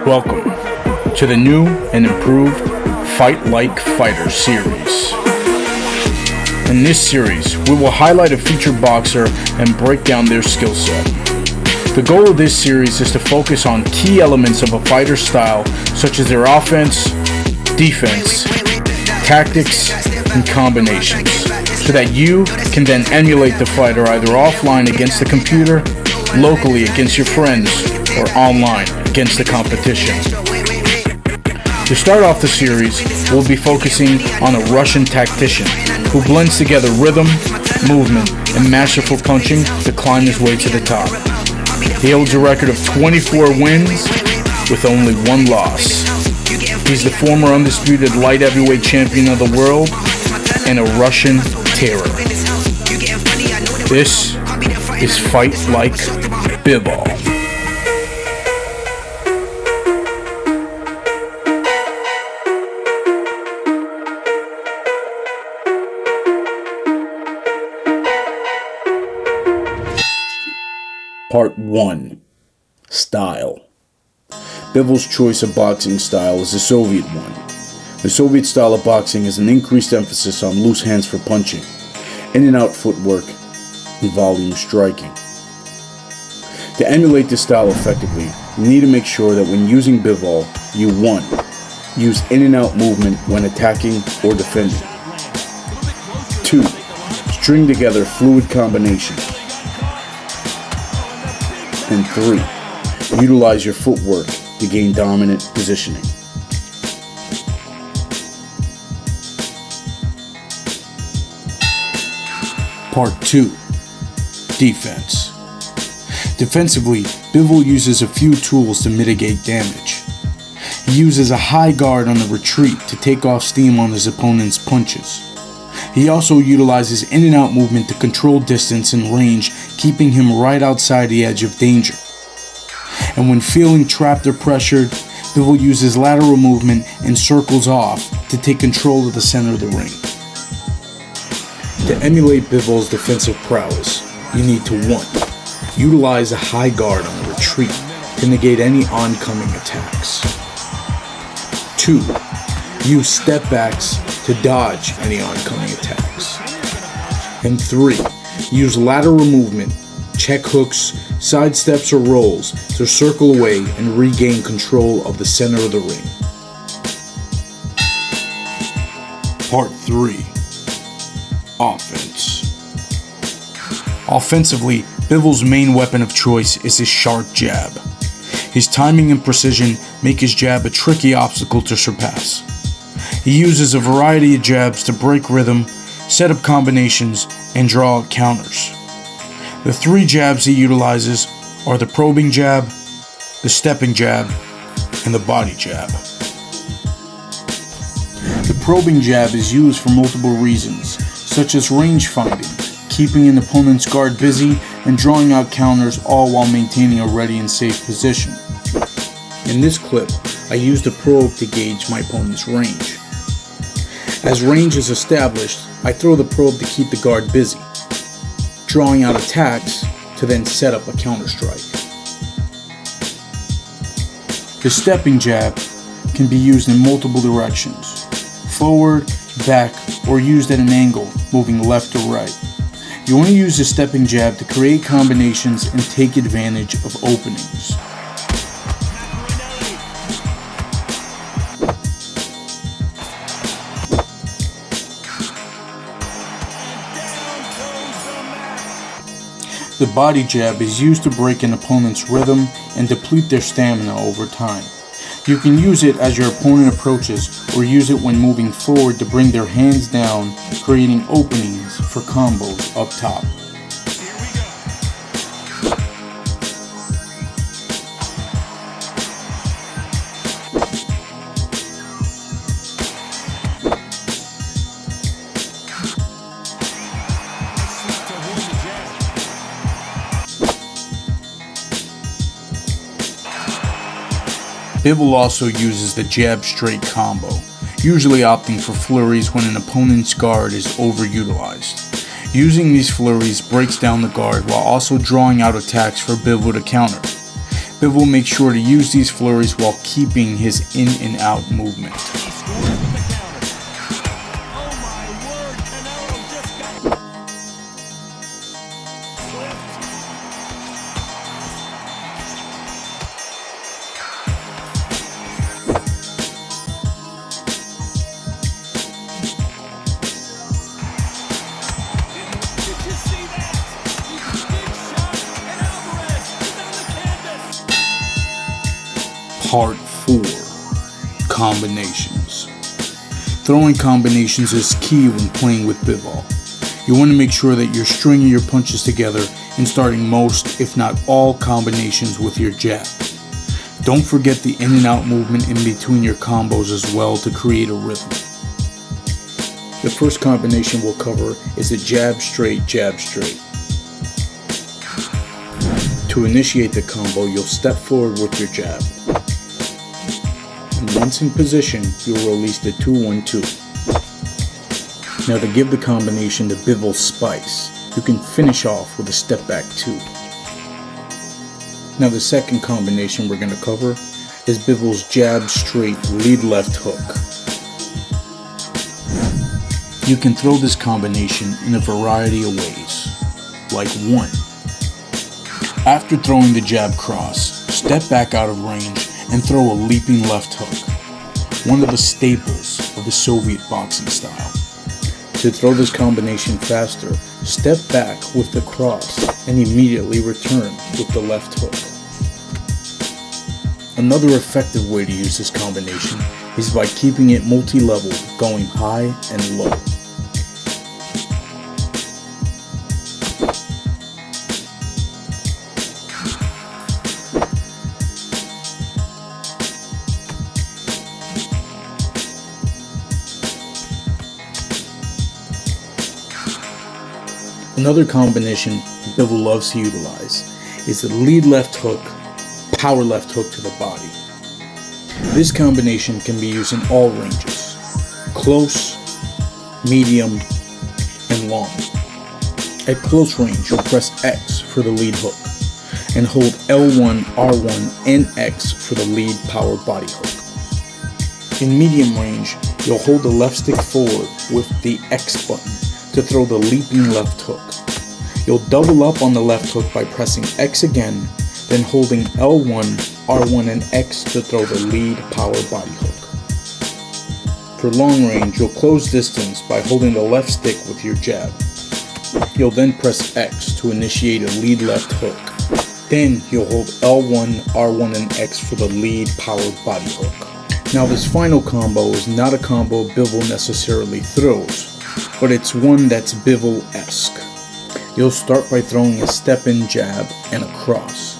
Welcome to the new and improved Fight Like Fighter series. In this series, we will highlight a featured boxer and break down their skill set. The goal of this series is to focus on key elements of a fighter's style, such as their offense, defense, tactics, and combinations, so that you can then emulate the fighter either offline against the computer, locally against your friends, or online against the competition. To start off the series, we'll be focusing on a Russian tactician who blends together rhythm, movement, and masterful punching to climb his way to the top. He holds a record of 24 wins with only one loss. He's the former undisputed light heavyweight champion of the world and a Russian terror. This is Fight Like Bivol. Part 1. Style. Bivol's choice of boxing style is the Soviet one. The Soviet style of boxing is an increased emphasis on loose hands for punching, in and out footwork, and volume striking. To emulate this style effectively, you need to make sure that when using Bivol, you 1. Use in and out movement when attacking or defending. 2. String together fluid combinations. And 3. Utilize your footwork to gain dominant positioning. Part 2. Defense. Defensively, Bivol uses a few tools to mitigate damage. He uses a high guard on the retreat to take off steam on his opponent's punches. He also utilizes in and out movement to control distance and range, keeping him right outside the edge of danger. And when feeling trapped or pressured, Bivol uses lateral movement and circles off to take control of the center of the ring. To emulate Bivol's defensive prowess, you need to 1. Utilize a high guard on the retreat to negate any oncoming attacks. 2. Use step backs to dodge any oncoming attacks. And 3. Use lateral movement, check hooks, side steps or rolls to circle away and regain control of the center of the ring. Part 3. Offense. Offensively, Bivol's main weapon of choice is his sharp jab. His timing and precision make his jab a tricky obstacle to surpass. He uses a variety of jabs to break rhythm, set up combinations, and draw out counters. The 3 jabs he utilizes are the probing jab, the stepping jab, and the body jab. The probing jab is used for multiple reasons, such as range finding, keeping an opponent's guard busy, and drawing out counters, all while maintaining a ready and safe position. In this clip, I used a probe to gauge my opponent's range. As range is established, I throw the probe to keep the guard busy, drawing out attacks to then set up a counter strike. The stepping jab can be used in multiple directions, forward, back, or used at an angle, moving left or right. You want to use the stepping jab to create combinations and take advantage of openings. The body jab is used to break an opponent's rhythm and deplete their stamina over time. You can use it as your opponent approaches, or use it when moving forward to bring their hands down, creating openings for combos up top. Bivol also uses the jab straight combo, usually opting for flurries when an opponent's guard is overutilized. Using these flurries breaks down the guard while also drawing out attacks for Bivol to counter. Bivol makes sure to use these flurries while keeping his in and out movement. Part 4. Combinations. Throwing combinations is key when playing with Bivol. You want to make sure that you're stringing your punches together and starting most, if not all, combinations with your jab. Don't forget the in and out movement in between your combos as well to create a rhythm. The first combination we'll cover is a jab straight, jab straight. To initiate the combo, you'll step forward with your jab. And once in position, you'll release the 2-1-2. Now to give the combination the Bivol spice, you can finish off with a step back 2. Now the second combination we're going to cover is Bivol's jab straight lead left hook. You can throw this combination in a variety of ways, like 1. After throwing the jab cross, step back out of range and throw a leaping left hook, one of the staples of the Soviet boxing style. To throw this combination faster, step back with the cross and immediately return with the left hook. Another effective way to use this combination is by keeping it multi-level, going high and low. Another combination Bivol loves to utilize is the lead left hook, power left hook to the body. This combination can be used in all ranges, close, medium, and long. At close range, you'll press X for the lead hook and hold L1, R1, and X for the lead power body hook. In medium range, you'll hold the left stick forward with the X button to throw the leaping left hook. You'll double up on the left hook by pressing X again, then holding L1, R1, and X to throw the lead power body hook. For long range, you'll close distance by holding the left stick with your jab. You'll then press X to initiate a lead left hook. Then you'll hold L1, R1, and X for the lead power body hook. Now this final combo is not a combo Bivol necessarily throws, but it's one that's Bivol-esque. You'll start by throwing a step-in jab and a cross.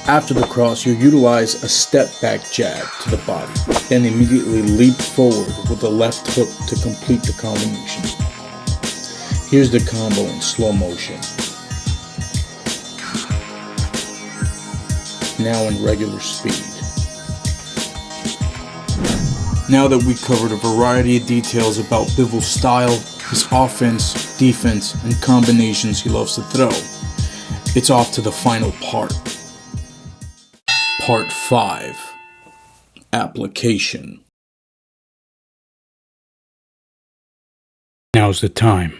After the cross, you'll utilize a step-back jab to the body, then immediately leap forward with the left hook to complete the combination. Here's the combo in slow motion. Now in regular speed. Now that we covered a variety of details about Bivol's style, his offense, defense, and combinations he loves to throw, it's off to the final part. Part 5. Application. Now's the time.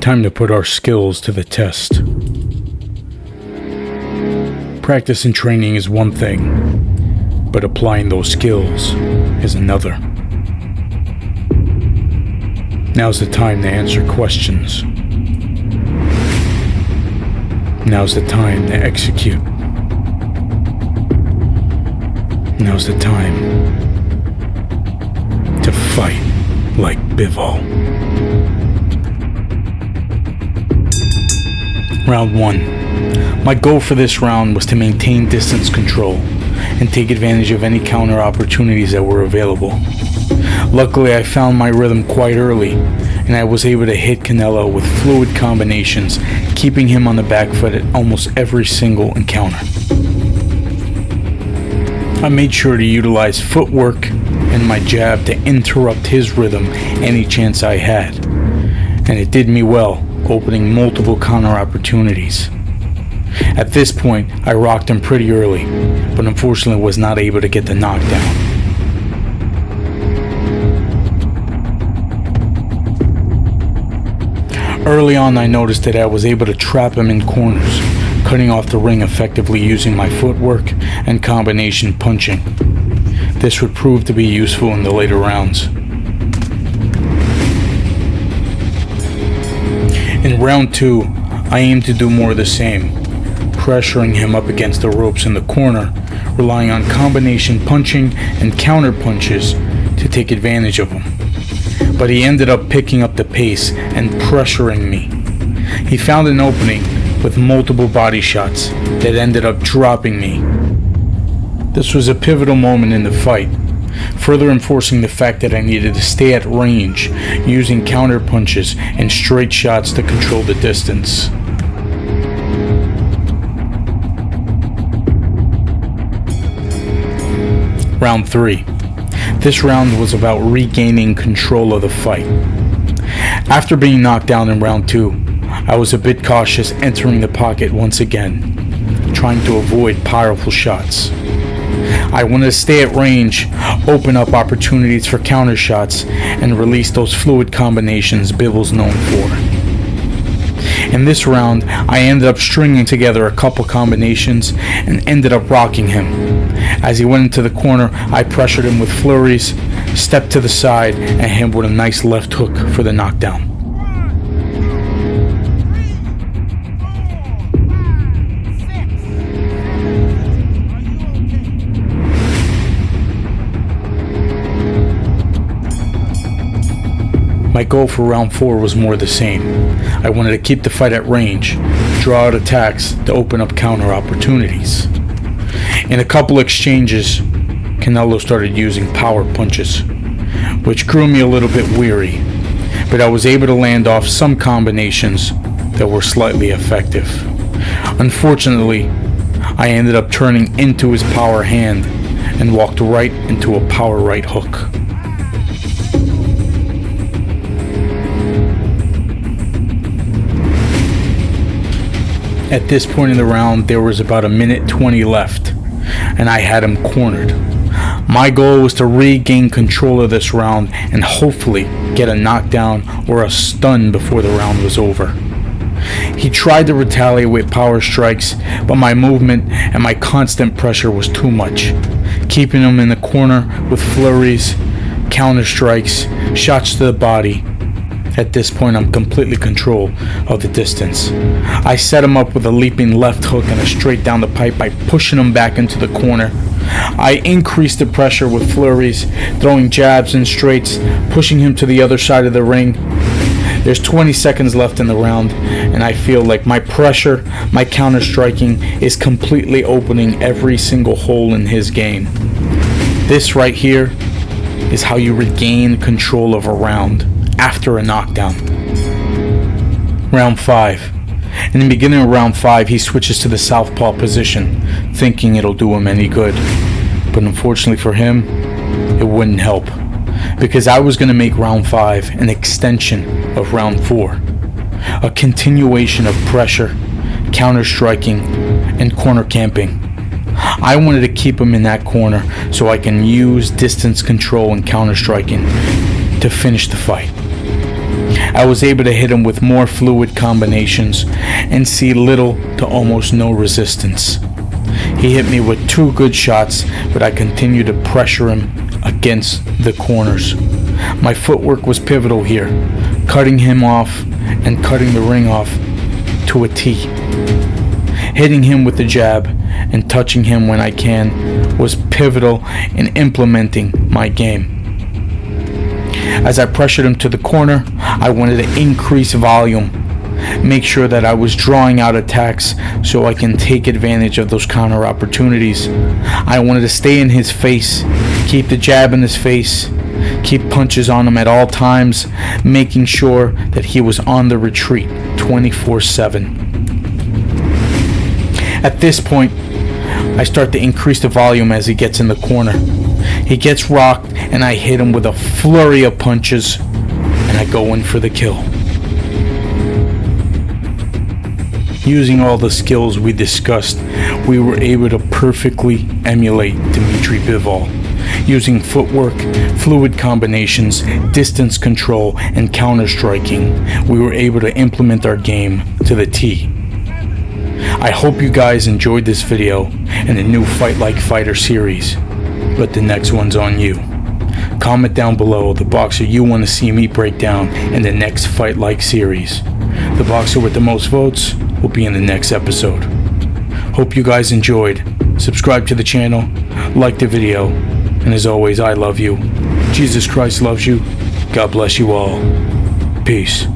Time to put our skills to the test. Practice and training is one thing, but applying those skills is another. Now's the time to answer questions. Now's the time to execute. Now's the time to fight like Bivol. Round 1. My goal for this round was to maintain distance control and take advantage of any counter opportunities that were available. Luckily, I found my rhythm quite early, and I was able to hit Canelo with fluid combinations, keeping him on the back foot at almost every single encounter. I made sure to utilize footwork and my jab to interrupt his rhythm any chance I had, and it did me well, opening multiple counter opportunities. At this point, I rocked him pretty early, but unfortunately was not able to get the knockdown. Early on, I noticed that I was able to trap him in corners, cutting off the ring effectively using my footwork and combination punching. This would prove to be useful in the later rounds. In round 2, I aimed to do more of the same, pressuring him up against the ropes in the corner, relying on combination punching and counter punches to take advantage of him. But he ended up picking up the pace and pressuring me. He found an opening with multiple body shots that ended up dropping me. This was a pivotal moment in the fight, further enforcing the fact that I needed to stay at range, using counter punches and straight shots to control the distance. Round 3. This round was about regaining control of the fight. After being knocked down in round 2, I was a bit cautious entering the pocket once again, trying to avoid powerful shots. I wanted to stay at range, open up opportunities for counter shots, and release those fluid combinations Bivol's known for. In this round, I ended up stringing together a couple combinations and ended up rocking him. As he went into the corner, I pressured him with flurries, stepped to the side, and hit him with a nice left hook for the knockdown. My goal for round 4 was more the same. I wanted to keep the fight at range, draw out attacks to open up counter opportunities. In a couple exchanges, Canelo started using power punches, which grew me a little bit weary, but I was able to land off some combinations that were slightly effective. Unfortunately, I ended up turning into his power hand and walked right into a power right hook. At this point in the round, there was about 1:20 left, and I had him cornered. My goal was to regain control of this round and hopefully get a knockdown or a stun before the round was over. He tried to retaliate with power strikes, but my movement and my constant pressure was too much, keeping him in the corner with flurries, counter strikes, shots to the body. At this point, I'm completely in control of the distance. I set him up with a leaping left hook and a straight down the pipe by pushing him back into the corner. I increased the pressure with flurries, throwing jabs and straights, pushing him to the other side of the ring. There's 20 seconds left in the round, and I feel like my pressure, my counter striking is completely opening every single hole in his game. This right here is how you regain control of a round after a knockdown. Round 5. In the beginning of round 5, he switches to the southpaw position, thinking it'll do him any good. But unfortunately for him, it wouldn't help, because I was going to make round 5 an extension of round 4. A continuation of pressure, counter striking, and corner camping. I wanted to keep him in that corner so I can use distance control and counter striking to finish the fight. I was able to hit him with more fluid combinations and see little to almost no resistance. He hit me with 2 good shots, but I continued to pressure him against the corners. My footwork was pivotal here, cutting him off and cutting the ring off to a T. Hitting him with the jab and touching him when I can was pivotal in implementing my game. As I pressured him to the corner, I wanted to increase volume, make sure that I was drawing out attacks so I can take advantage of those counter opportunities. I wanted to stay in his face, keep the jab in his face, keep punches on him at all times, making sure that he was on the retreat 24/7. At this point, I start to increase the volume as he gets in the corner. He gets rocked, and I hit him with a flurry of punches, and I go in for the kill. Using all the skills we discussed, we were able to perfectly emulate Dmitry Bivols. Using footwork, fluid combinations, distance control, and counter-striking, we were able to implement our game to the T. I hope you guys enjoyed this video and the new Fight Like Fighter series, but the next one's on you. Comment down below the boxer you want to see me break down in the next Fight Like series. The boxer with the most votes will be in the next episode. Hope you guys enjoyed. Subscribe to the channel, like the video, and as always, I love you. Jesus Christ loves you. God bless you all. Peace.